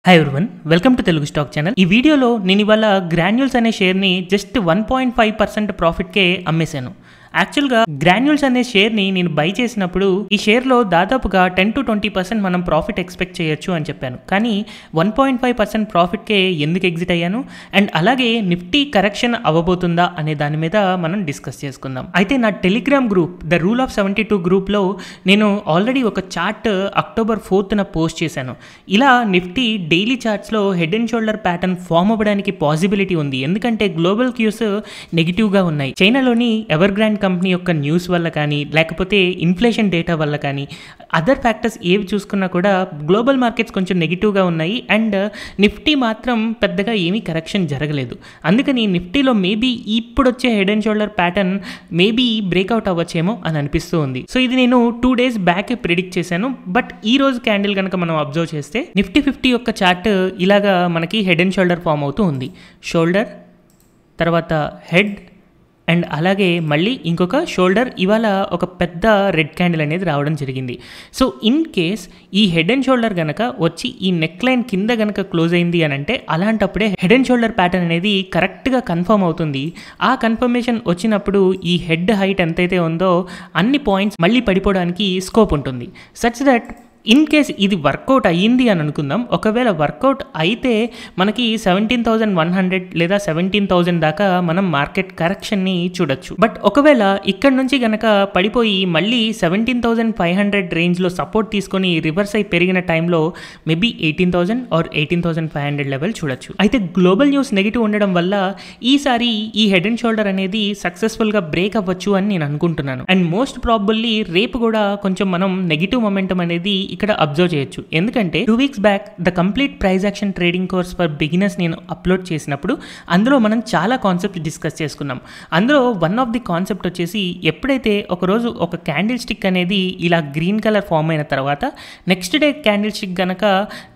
Hi everyone, welcome to Telugu stock channel. ఈ వీడియోలో నేను ఇవాళ గ్రాన్యూల్స్ అనే షేర్ని జస్ట్ 1.5% ప్రాఫిట్కే అమ్మేశాను. యాక్చువల్గా గ్రాన్యూల్స్ అనే షేర్ని నేను బై చేసినప్పుడు ఈ షేర్లో దాదాపుగా 10 to 20% మనం ప్రాఫిట్ ఎక్స్పెక్ట్ చేయొచ్చు అని చెప్పాను. కానీ 1.5% ప్రాఫిట్కే ఎందుకు ఎగ్జిట్ అయ్యాను అండ్ అలాగే నిఫ్టీ కరెక్షన్ అవ్వబోతుందా అనే దాని మీద మనం డిస్కస్ చేసుకుందాం. అయితే నా Telegram group the rule of 72 గ్రూప్లో నేను ఆల్రెడీ ఒక చార్ట్ October 4th పోస్ట్ చేశాను. ఇలా నిఫ్టీ డైలీ చార్ట్స్లో head and shoulder pattern form అవ్వడానికి పాసిబిలిటీ ఉంది. ఎందుకంటే గ్లోబల్ క్యూస్ నెగిటివ్గా ఉన్నాయి. చైనాలోని ఎవర్ గ్రాండ్ కంపెనీ యొక్క న్యూస్ వల్ల కానీ లేకపోతే ఇన్ఫ్లేషన్ డేటా వల్ల కానీ అదర్ ఫ్యాక్టర్స్ ఏవి చూసుకున్నా కూడా గ్లోబల్ మార్కెట్స్ కొంచెం నెగిటివ్గా ఉన్నాయి అండ్ నిఫ్టీ మాత్రం పెద్దగా ఏమీ కరెక్షన్ జరగలేదు. అందుకని నిఫ్టీలో మేబీ ఇప్పుడు వచ్చే head and shoulder pattern maybe breakout అవ్వచ్చేమో అని అనిపిస్తూ ఉంది. సో ఇది నేను 2 days బ్యాక్ ప్రిడిక్ట్ చేశాను. బట్ ఈ రోజు క్యాండిల్ కనుక మనం అబ్జర్వ్ చేస్తే నిఫ్టీ 50 యొక్క చార్ట్ ఇలాగా మనకి హెడ్ అండ్ షోల్డర్ ఫామ్ అవుతూ ఉంది. షోల్డర్ తర్వాత హెడ్ అండ్ అలాగే మళ్ళీ ఇంకొక షోల్డర్, ఇవాళ ఒక పెద్ద రెడ్ క్యాండిల్ అనేది రావడం జరిగింది. సో ఇన్ కేస్ ఈ హెడ్ అండ్ షోల్డర్ కనుక వచ్చి ఈ నెక్ లైన్ కింద కనుక క్లోజ్ అయింది అని అంటే అలాంటప్పుడే హెడ్ అండ్ షోల్డర్ ప్యాటర్న్ అనేది కరెక్ట్గా కన్ఫర్మ్ అవుతుంది. ఆ కన్ఫర్మేషన్ వచ్చినప్పుడు ఈ హెడ్ హైట్ ఎంతైతే ఉందో అన్ని పాయింట్స్ మళ్ళీ పడిపోవడానికి స్కోప్ ఉంటుంది. సచ్ దట్ ఇన్ కేస్ ఇది వర్కౌట్ అయ్యింది అని అనుకుందాం. ఒకవేళ వర్కౌట్ అయితే మనకి 17,100 లేదా 17,000 దాకా మనం మార్కెట్ కరెక్షన్ని చూడొచ్చు. బట్ ఒకవేళ ఇక్కడ నుంచి గనక పడిపోయి మళ్ళీ 17,500 రేంజ్లో సపోర్ట్ తీసుకొని రివర్స్ అయి పెరిగిన టైంలో మేబీ 18,000 ఆర్ 18,500 లెవెల్ చూడొచ్చు. అయితే గ్లోబల్ న్యూస్ నెగిటివ్ ఉండడం వల్ల ఈసారి ఈ హెడ్ అండ్ షోల్డర్ అనేది సక్సెస్ఫుల్గా బ్రేక్ అవ్వచ్చు అని నేను అనుకుంటున్నాను. అండ్ మోస్ట్ ప్రాబబ్లీ రేపు కూడా కొంచెం మనం నెగిటివ్ మొమెంటం అనేది ఇక్కడ అబ్జర్వ్ చేయొచ్చు. ఎందుకంటే 2 weeks back the complete price action trading course for beginners నేను అప్లోడ్ చేసినప్పుడు అందులో మనం చాలా కాన్సెప్ట్ డిస్కస్ చేసుకున్నాం. అందులో వన్ ఆఫ్ ది కాన్సెప్ట్ వచ్చేసి ఎప్పుడైతే ఒకరోజు ఒక క్యాండిల్ స్టిక్ అనేది ఇలా గ్రీన్ కలర్ ఫామ్ అయిన తర్వాత నెక్స్ట్ డే క్యాండిల్ స్టిక్ గనక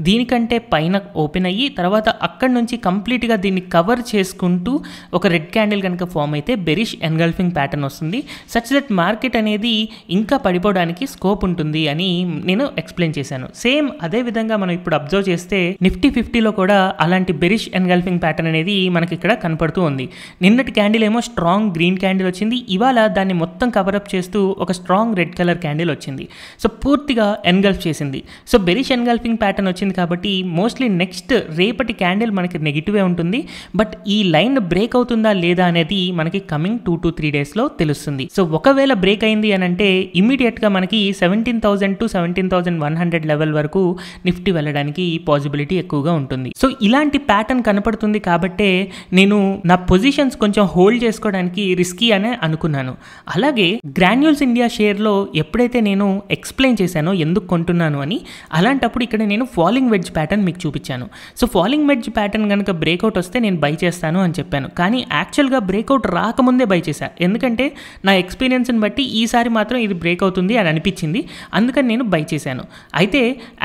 దీనికంటే పైన ఓపెన్ అయ్యి తర్వాత అక్కడి నుంచి కంప్లీట్గా దీన్ని కవర్ చేసుకుంటూ ఒక రెడ్ క్యాండిల్ కనుక ఫామ్ అయితే బెరిష్ ఎన్గల్ఫింగ్ ప్యాటర్న్ వస్తుంది. సచ్ దట్ మార్కెట్ అనేది ఇంకా పడిపోవడానికి స్కోప్ ఉంటుంది అని నేను ఎక్స్ప్లెయిన్ చేశాను. సేమ్ అదే విధంగా మనం ఇప్పుడు అబ్జర్వ్ చేస్తే నిఫ్టీ 50లో కూడా అలాంటి బెరిష్ ఎన్గల్ఫింగ్ ప్యాటర్న్ అనేది మనకి ఇక్కడ కనపడుతూ ఉంది. నిన్నటి క్యాండిల్ ఏమో స్ట్రాంగ్ గ్రీన్ క్యాండిల్ వచ్చింది, ఇవాళ దాన్ని మొత్తం కవరప్ చేస్తూ ఒక స్ట్రాంగ్ రెడ్ కలర్ క్యాండిల్ వచ్చింది. సో పూర్తిగా ఎన్గల్ఫ్ చేసింది. సో బెరిష్ ఎన్గల్ఫింగ్ ప్యాటర్న్ వచ్చింది కాబట్టి మోస్ట్లీ నెక్స్ట్ రేపటి క్యాండిల్ మనకి నెగిటివే ఉంటుంది. బట్ ఈ లైన్ బ్రేక్ అవుతుందా లేదా అనేది మనకి కమింగ్ 2 to 3 daysలో తెలుస్తుంది. సో ఒకవేళ బ్రేక్ అయింది అని అంటే ఇమీడియట్గా మనకి 17,000 to 17,100 లెవెల్ వరకు నిఫ్టీ వెళ్ళడానికి పాసిబిలిటీ ఎక్కువగా ఉంటుంది. సో ఇలాంటి ప్యాటర్న్ కనపడుతుంది కాబట్టే నేను నా పొజిషన్స్ కొంచెం హోల్డ్ చేసుకోవడానికి రిస్కీ అనే అనుకున్నాను. అలాగే గ్రాన్యూల్స్ ఇండియా షేర్లో ఎప్పుడైతే నేను ఎక్స్ప్లెయిన్ చేశానో ఎందుకు కొంటున్నాను అని, అలాంటప్పుడు ఇక్కడ నేను ఫాలింగ్ వెడ్జ్ ప్యాటర్న్ మీకు చూపించాను. సో ఫాలింగ్ వెడ్జ్ ప్యాటర్న్ కనుక బ్రేక్అవుట్ వస్తే నేను బై చేస్తాను అని చెప్పాను. కానీ యాక్చువల్గా బ్రేక్అవుట్ రాకముందే బై చేశాను. ఎందుకంటే నా ఎక్స్పీరియన్స్ని బట్టి ఈసారి మాత్రం ఇది బ్రేక్ అవుతుంది అని అనిపించింది. అందుకని నేను బై చేశాను. అయితే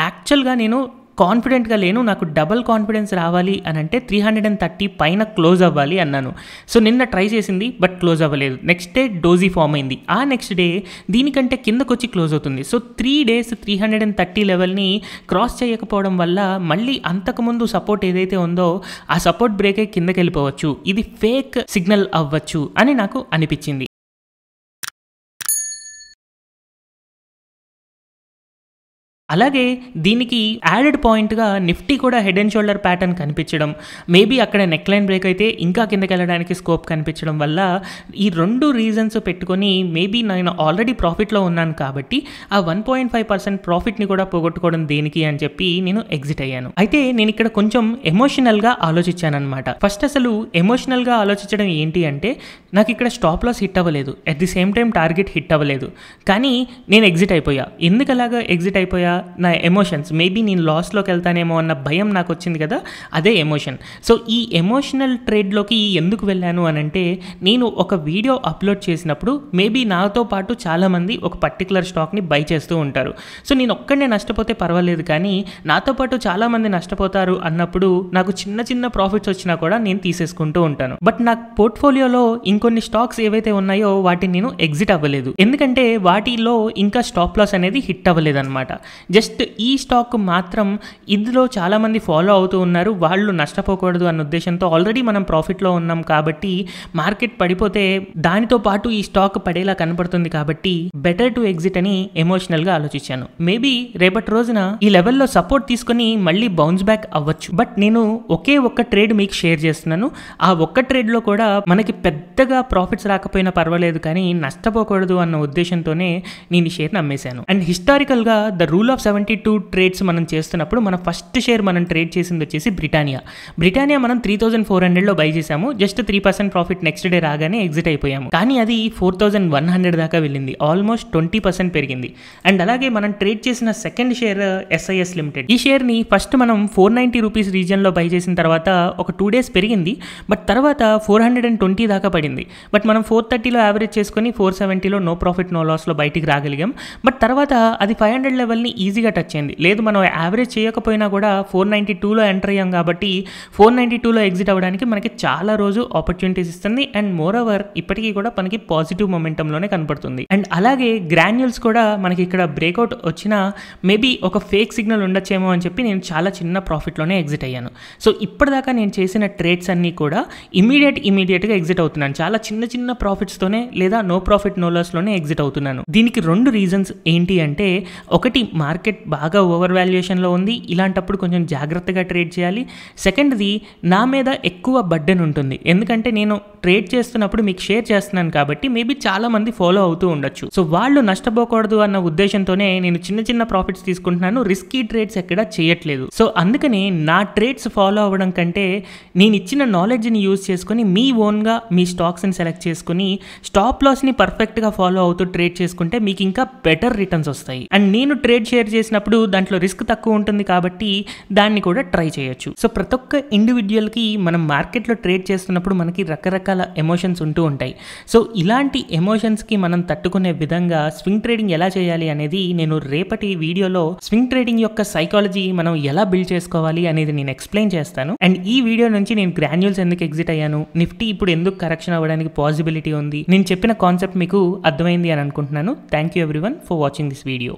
యాక్చువల్గా నేను కాన్ఫిడెంట్గా లేను. నాకు డబల్ కాన్ఫిడెన్స్ రావాలి అని అంటే 330 పైన క్లోజ్ అవ్వాలి అన్నాను. సో నిన్న ట్రై చేసింది బట్ క్లోజ్ అవ్వలేదు. నెక్స్ట్ డే డోజీ ఫామ్ అయింది. ఆ నెక్స్ట్ డే దీనికంటే కిందకు వచ్చి క్లోజ్ అవుతుంది. సో 3 days 330 లెవెల్ని క్రాస్ చేయకపోవడం వల్ల మళ్ళీ అంతకుముందు సపోర్ట్ ఏదైతే ఉందో ఆ సపోర్ట్ బ్రేక్ అయ్యి కిందకి వెళ్ళిపోవచ్చు. ఇది ఫేక్ సిగ్నల్ అవ్వచ్చు అని నాకు అనిపించింది. అలాగే దీనికి యాడెడ్ పాయింట్గా నిఫ్టీ కూడా హెడ్ అండ్ షోల్డర్ ప్యాటర్న్ కనిపించడం, మేబీ అక్కడ నెక్ లైన్ బ్రేక్ అయితే ఇంకా కిందకి వెళ్ళడానికి స్కోప్ కనిపించడం వల్ల ఈ 2 రీజన్స్ పెట్టుకొని మేబీ నేను ఆల్రెడీ ప్రాఫిట్లో ఉన్నాను కాబట్టి ఆ 1.5% ప్రాఫిట్ని కూడా పోగొట్టుకోవడం దేనికి అని చెప్పి నేను ఎగ్జిట్ అయ్యాను. అయితే నేను ఇక్కడ కొంచెం ఎమోషనల్గా ఆలోచించాను అనమాట. ఫస్ట్ అసలు ఎమోషనల్గా ఆలోచించడం ఏంటి అంటే నాకు ఇక్కడ స్టాప్ లాస్ హిట్ అవ్వలేదు, at the same time target hit అవ్వలేదు, కానీ నేను ఎగ్జిట్ అయిపోయా. ఎందుకు అలాగా ఎగ్జిట్ అయిపోయా? నా ఎమోషన్స్, మేబీ నేను లాస్లోకి వెళ్తానేమో అన్న భయం నాకు వచ్చింది కదా, అదే ఎమోషన్. సో ఈ ఎమోషనల్ ట్రేడ్లోకి ఎందుకు వెళ్ళాను అని అంటే నేను ఒక వీడియో అప్లోడ్ చేసినప్పుడు మేబీ నాతో పాటు చాలామంది ఒక పర్టికులర్ స్టాక్ని బై చేస్తూ ఉంటారు. సో నేను ఒక్కడే నష్టపోతే పర్వాలేదు, కానీ నాతో పాటు చాలామంది నష్టపోతారు అన్నప్పుడు నాకు చిన్న చిన్న ప్రాఫిట్స్ వచ్చినా కూడా నేను తీసేసుకుంటూ ఉంటాను. బట్ నా పోర్ట్ఫోలియోలో ఇంకొన్ని స్టాక్స్ ఏవైతే ఉన్నాయో వాటిని నేను ఎగ్జిట్ అవ్వలేదు, ఎందుకంటే వాటిలో ఇంకా స్టాప్ లాస్ అనేది హిట్ అవ్వలేదు అనమాట. జస్ట్ ఈ స్టాక్ మాత్రం ఇందులో చాలామంది ఫాలో అవుతూ ఉన్నారు, వాళ్ళు నష్టపోకూడదు అన్న ఉద్దేశంతో ఆల్రెడీ మనం ప్రాఫిట్లో ఉన్నాం కాబట్టి మార్కెట్ పడిపోతే దానితో పాటు ఈ స్టాక్ పడేలా కనపడుతుంది కాబట్టి బెటర్ టు ఎగ్జిట్ అని ఎమోషనల్గా ఆలోచించాను. మేబీ రేపటి రోజున ఈ లెవెల్లో సపోర్ట్ తీసుకొని మళ్ళీ బౌన్స్ బ్యాక్ అవ్వచ్చు. బట్ నేను ఒకే ఒక్క ట్రేడ్ మీకు షేర్ చేస్తున్నాను. ఆ ఒక్క ట్రేడ్లో కూడా మనకి పెద్దగా ప్రాఫిట్స్ రాకపోయినా పర్వాలేదు కానీ నష్టపోకూడదు అన్న ఉద్దేశంతోనే నేను ఈ షేర్ని అమ్మేశాను. అండ్ హిస్టారికల్గా ద రూల్ ఆఫ్ 72 ట్రేడ్స్ మనం చేస్తున్నప్పుడు మన ఫస్ట్ షేర్ మనం ట్రేడ్ చేసింది వచ్చేసి బ్రిటానియా మనం 3400లో బై చేసాము. జస్ట్ 3% ప్రాఫిట్ నెక్స్ట్ డే రాగానే ఎగ్జిట్ అయిపోయాము. కానీ అది 4100 దాకా వెళ్ళింది, ఆల్మోస్ట్ 20% పెరిగింది. అండ్ అలాగే మనం ట్రేడ్ చేసిన సెకండ్ షేర్ SIS లిమిటెడ్. ఈ షేర్ని ఫస్ట్ మనం 490 రూపీస్ రీజియన్లో బై చేసిన తర్వాత ఒక 2 days పెరిగింది, బట్ తర్వాత 420 దాకా పడింది. బట్ మనం 430లో యావరేజ్ చేసుకుని 470లో నో ప్రాఫిట్ నో లాస్లో బయటికి రాగలిగాం. బట్ తర్వాత అది 500 లెవెల్ని ఈజీగా టచ్ అయింది. లేదు మనం యావరేజ్ చేయకపోయినా కూడా 492లో ఎంటర్ అయ్యాం కాబట్టి 492లో ఎగ్జిట్ అవ్వడానికి మనకి చాలా రోజు ఆపర్చునిటీస్ ఇస్తుంది. అండ్ మోర్ ఓవర్ ఇప్పటికీ కూడా మనకి పాజిటివ్ మొమెంటంలోనే కనపడుతుంది. అండ్ అలాగే గ్రాన్యూల్స్ కూడా మనకి ఇక్కడ బ్రేక్అవుట్ వచ్చినా మేబీ ఒక ఫేక్ సిగ్నల్ ఉండొచ్చేమో అని చెప్పి నేను చాలా చిన్న ప్రాఫిట్లోనే ఎగ్జిట్ అయ్యాను. సో ఇప్పటిదాకా నేను చేసిన ట్రేడ్స్ అన్నీ కూడా ఇమీడియట్గా ఎగ్జిట్ అవుతున్నాను. చాలా చిన్న ప్రాఫిట్స్తోనే లేదా నో ప్రాఫిట్ నో లాస్లోనే ఎగ్జిట్ అవుతున్నాను. దీనికి 2 రీజన్స్ ఏంటి అంటే, ఒకటి మార్కెట్ బాగా ఓవర్ వాల్యుయేషన్లో ఉంది, ఇలాంటప్పుడు కొంచెం జాగ్రత్తగా ట్రేడ్ చేయాలి. సెకండ్ది నా మీద ఎక్కువ బర్డెన్ ఉంటుంది, ఎందుకంటే నేను ట్రేడ్ చేస్తున్నప్పుడు మీకు షేర్ చేస్తున్నాను కాబట్టి మేబీ చాలా మంది ఫాలో అవుతూ ఉండొచ్చు. సో వాళ్ళు నష్టపోకూడదు అన్న ఉద్దేశంతోనే నేను చిన్న ప్రాఫిట్స్ తీసుకుంటున్నాను, రిస్కీ ట్రేడ్స్ ఎక్కడ చేయట్లేదు. సో అందుకని నా ట్రేడ్స్ ఫాలో అవ్వడం కంటే నేను ఇచ్చిన నాలెడ్జ్ని యూజ్ చేసుకుని మీ ఓన్గా మీ స్టాక్స్ని సెలెక్ట్ చేసుకుని స్టాప్ లాస్ని పర్ఫెక్ట్గా ఫాలో అవుతూ ట్రేడ్ చేసుకుంటే మీకు ఇంకా బెటర్ రిటర్న్స్ వస్తాయి. అండ్ నేను ట్రేడ్ షేర్ చేసినప్పుడు దాంట్లో రిస్క్ తక్కువ ఉంటుంది కాబట్టి దాన్ని కూడా ట్రై చేయొచ్చు. సో ప్రతి ఒక్క ఇండివిజువల్కి మనం మార్కెట్లో ట్రేడ్ చేస్తున్నప్పుడు మనకి రకరకాల ఎమోషన్స్ ఉంటూ ఉంటాయి. సో ఇలాంటి ఎమోషన్స్కి మనం తట్టుకునే విధంగా స్వింగ్ ట్రేడింగ్ ఎలా చేయాలి అనేది నేను రేపటి వీడియోలో స్వింగ్ ట్రేడింగ్ యొక్క సైకాలజీ మనం ఎలా బిల్డ్ చేసుకోవాలి అనేది నేను ఎక్స్ప్లెయిన్ చేస్తాను. అండ్ ఈ వీడియో నుంచి నేను గ్రాన్యూల్స్ ఎందుకు ఎగ్జిట్ అయ్యాను, నిఫ్టీ ఇప్పుడు ఎందుకు కరెక్షన్ అవ్వడానికి పాసిబిలిటీ ఉంది, నేను చెప్పిన కాన్సెప్ట్ మీకు అర్థమైంది అని అనుకుంటున్నాను. Thank you everyone for watching this video.